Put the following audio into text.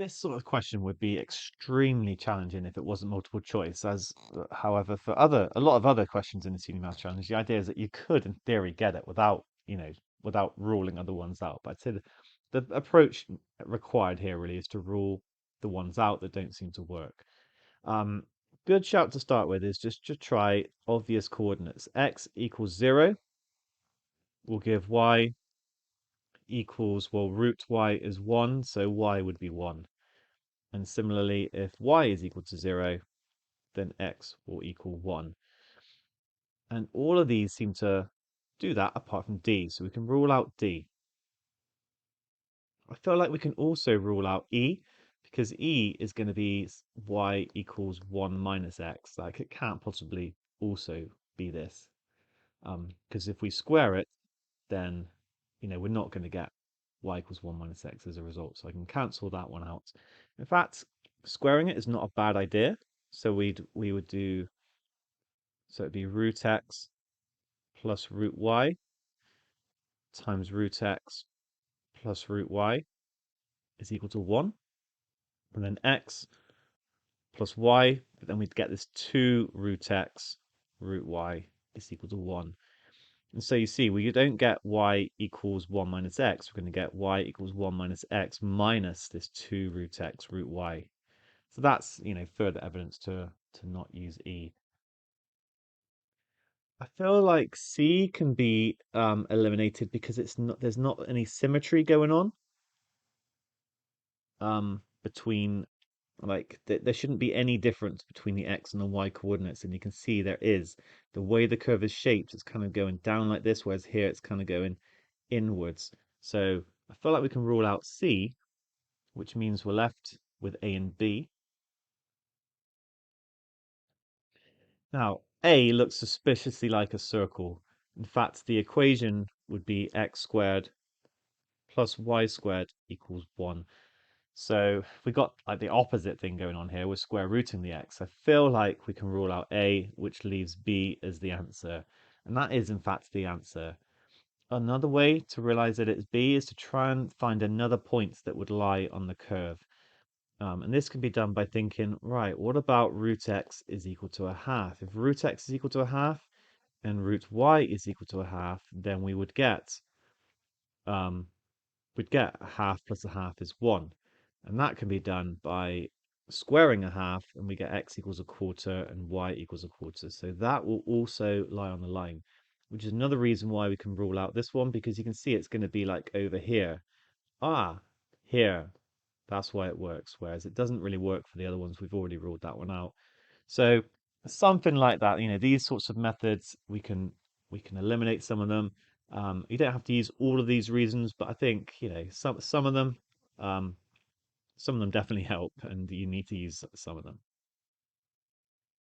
This sort of question would be extremely challenging if it wasn't multiple choice. However, for a lot of other questions in the Senior Maths Challenge, the idea is that you could, in theory, get it without, without ruling other ones out. But I'd say the approach required here really is to rule the ones out that don't seem to work. Um, Good shout to start with is just to try obvious coordinates. X equals 0 will give y equals, well, root y is 1, so y would be 1. And similarly, if y is equal to 0, then x will equal 1. And all of these seem to do that apart from d, so we can rule out d. I feel like we can also rule out e, because e is going to be y equals 1 minus x. Like, it can't possibly also be this. Because if we square it, then, we're not going to get y equals 1 minus x as a result. So I can cancel that one out. In fact, squaring it is not a bad idea. So we would do, so it'd be root x plus root y times root x plus root y is equal to 1. And then x plus y, but then we'd get this 2 root x root y is equal to 1. And so you see, we don't get y equals 1 minus x. We're going to get y equals 1 minus x minus this 2 root x root y. So that's, further evidence to not use e. I feel like C can be eliminated because there's not any symmetry going on between, like, there shouldn't be any difference between the x and the y coordinates, and you can see there is. The way the curve is shaped, it's kind of going down like this, whereas here it's kind of going inwards. So I feel like we can rule out C, which means we're left with A and B. Now, A looks suspiciously like a circle. In fact, the equation would be x squared plus y squared equals 1. So we got like the opposite thing going on here. We're square rooting the x. I feel like we can rule out A, which leaves B as the answer. And that is, in fact, the answer. Another way to realize that it's B is to try and find another point that would lie on the curve. And this can be done by thinking, right, what about root x is equal to a half? If root x is equal to a half and root y is equal to a half, then um, we'd get a half plus a half is 1. And that can be done by squaring a half, and we get x equals a quarter and y equals a quarter. So that will also lie on the line, which is another reason why we can rule out this one, because you can see it's going to be like over here. Ah, here. That's why it works, whereas it doesn't really work for the other ones. We've already ruled that one out. So something like that, these sorts of methods, we can eliminate some of them. You don't have to use all of these reasons, but I think, some of them, some of them definitely help, and you need to use some of them.